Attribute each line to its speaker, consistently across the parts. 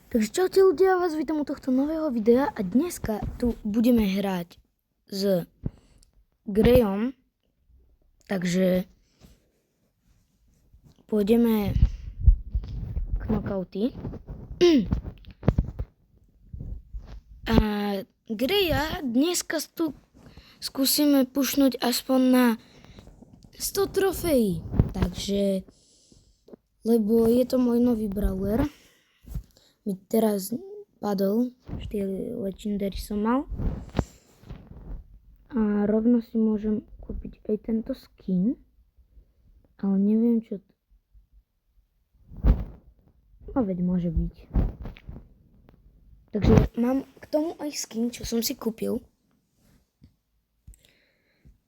Speaker 1: Takže čaute ľudia, vás vítam u tohto nového videa a dneska tu budeme hrať s Greyom, takže pôjdeme knockouty. A Greya dneska tu skúsime pušnúť aspoň na 100 trofejí, takže lebo je to môj nový brawler. Mi teraz padol, 4 legendary som mal. A rovno si môžem kúpiť aj tento skin. Ale neviem čo... No veď môže byť. Takže mám k tomu aj skin, čo som si kúpil.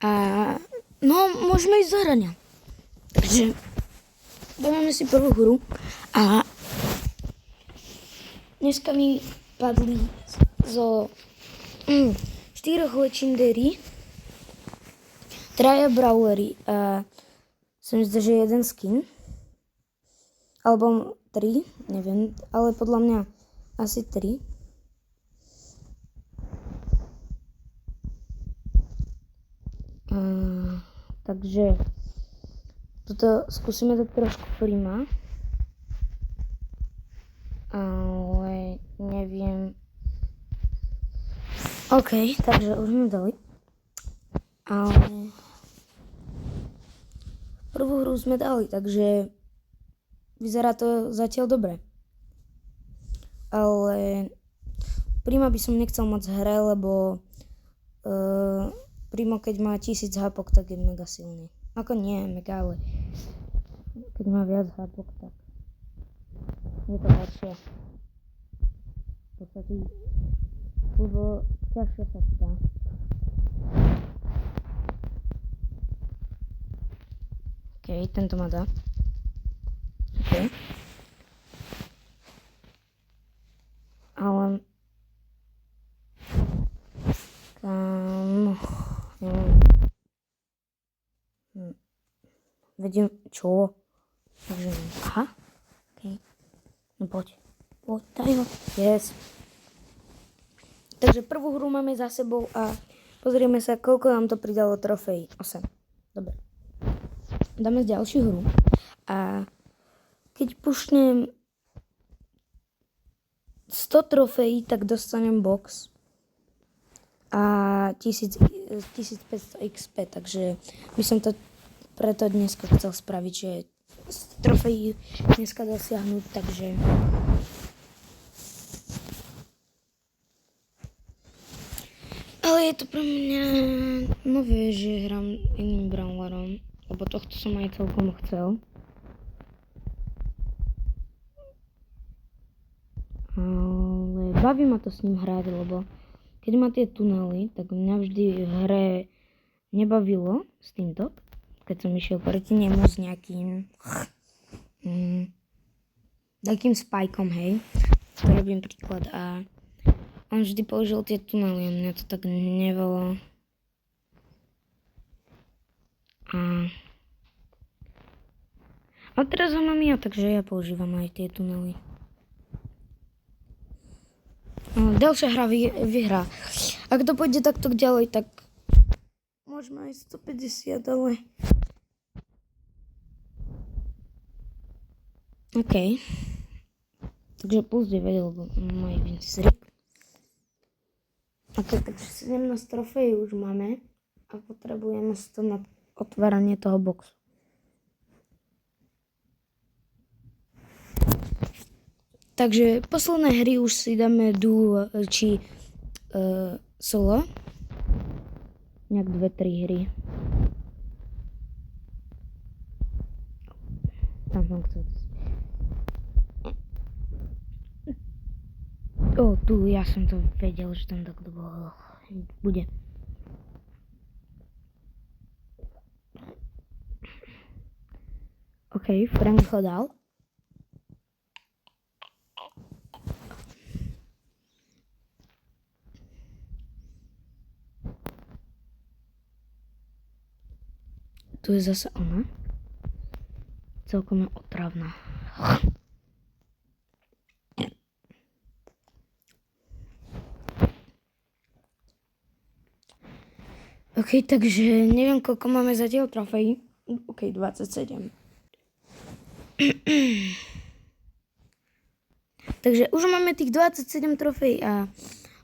Speaker 1: A no, môžeme ísť zahrania. Takže dáme si prvú hru a dneska mi padli zo 4 legendary, 3 brawlery a som zdá, že jeden skin. Alebo 3, neviem, ale podľa mňa asi 3. Takže toto skúsime dať trošku prima. Ale neviem. OK, takže už sme dali. Ale prvú hru sme dali, takže vyzerá to zatiaľ dobre. Ale prima by som nechcel moc hre, lebo primo keď má 1000 hapok, tak je mega silný. Ako nie mega, ale keď má viac hapok, tak je to lepšie. V podstate, lebo ťažšie sa ti dá. OK, tento ma dá. OK. Ale... Vediem, čo? Takže, aha. OK. No poď. Poď, daj ho. Yes. Takže prvú hru máme za sebou a pozrieme sa, koľko nám to pridalo trofejí. 8. Dobre. Dáme ďalšiu hru. A keď pušnem 100 trofejí, tak dostanem box. A 1500 XP, takže by som to preto dneska chcel spraviť, že trofejí dneska dosiahnuť, takže... Ale je to pre mňa nové, že hrám iným brawlerom, lebo tohto som aj celkom chcel. Ale baví ma to s ním hrať, lebo keď má tie tunely, tak mňa vždy v hre nebavilo s týmto. Keď som išiel proti nemu s nejakým takým spajkom, hej. To robím príklad a on vždy použil tie tunely a mňa to tak nevalo. A teraz ho mám ja, takže ja používam aj tie tunely. Ďalšia hra vyhrá. Ak to pôjde takto ďalej, tak môžeme aj 150, ale... OK. Takže plus 9, lebo môj Vincrik. OK, takže 17 trofejí už máme a potrebujeme 100 na otváranie toho boxu. Takže posledné hry už si dáme duo či solo. Nejak 2-3 hry. Tam som chcel. Tu, ja som to vedel, že tam takto bude. OK, Frank ho dal. Tu je zase ona. Celkom je otravná. OK, takže neviem, koľko máme zatiaľ trofejí. OK, 27. Takže už máme tých 27 trofejí a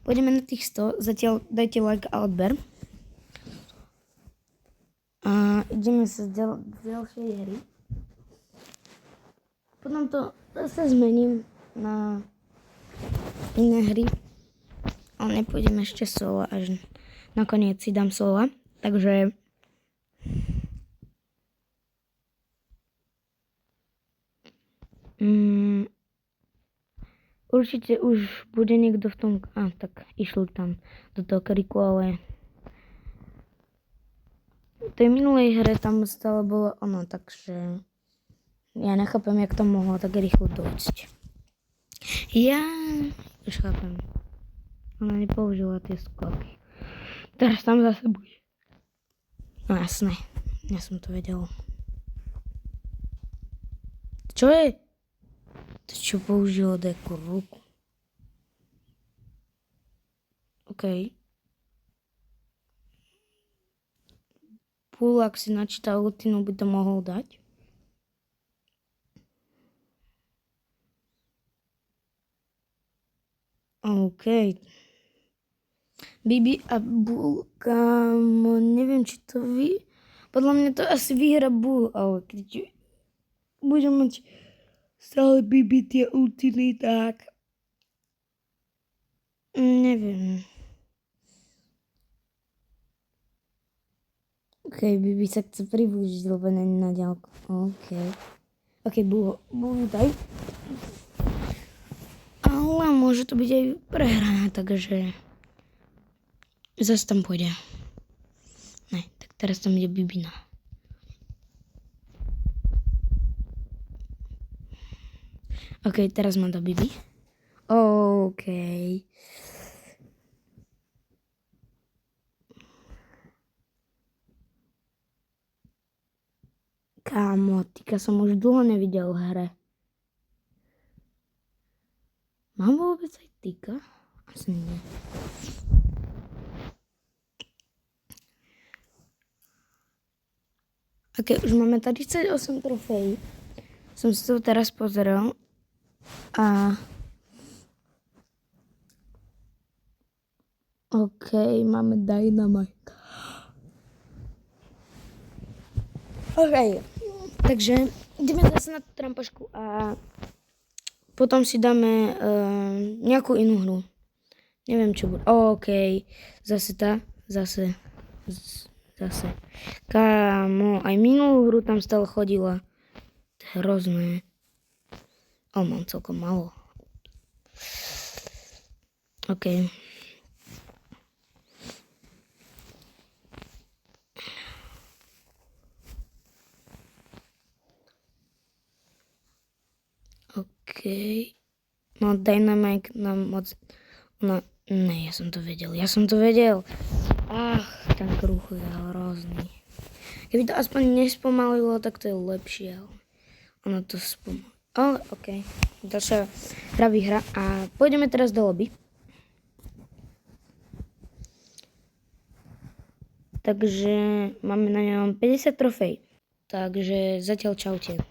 Speaker 1: pôjdeme na tých 100. Zatiaľ dajte like a odber. A ideme sa z ďalšej hry. Potom to zase zmením na iné hry. Ale nepôjdem ešte solo, až nakoniec si dám sola. Takže určite už bude niekto v tom... tak išli tam do toho kriku, ale v tej minulej hre tam stále bolo ono, takže ja nechápem, jak to mohlo tak rýchlo dojsť. Ja už chápem. Ona nepoužila tie skoky. Teraz tam zase bude. No jasné, ja som to vedel. Čo je? To čo použilo dekú ruku? OK. Púl, ak si načítal rutinu, by to mohol dať. OK. Bibi a Bull, kámo, neviem, či to podľa mňa to asi vyhra Bull, ale keď budem mať stále Bibi tie ultiny, tak neviem. OK, Bibi sa chce priblížiť, lebo není na ďalku. OK, Bull, daj. Ale môže to byť aj prehraná, takže zase tam pôjde. Ne, tak teraz tam ide Bibina. OK, teraz má do Bibi. OK. Kámo, týka som už dlho nevidel v hre. Mám vôbec aj týka? Asi nie. OK, už máme 38 trofejí. Som si to teraz pozrel. A OK, máme Dynamite. OK, takže ideme zase na tú trampašku a potom si dáme nejakú inú hru. Neviem, čo bude. OK, zase. Kámo, aj minulú hru tam stále chodila. To je hrozné. Mám celkom málo. OK. No Dynamite nám moc... No, ne, ja som to vedel. Ten kruh je hrozný. Keby to aspoň nespomalilo, tak to je lepšie. Ono to spomalilo. Ale OK. Ďalšia hra vyhra. A pôjdeme teraz do lobby. Takže máme na ňom 50 trofej. Takže zatiaľ čaute.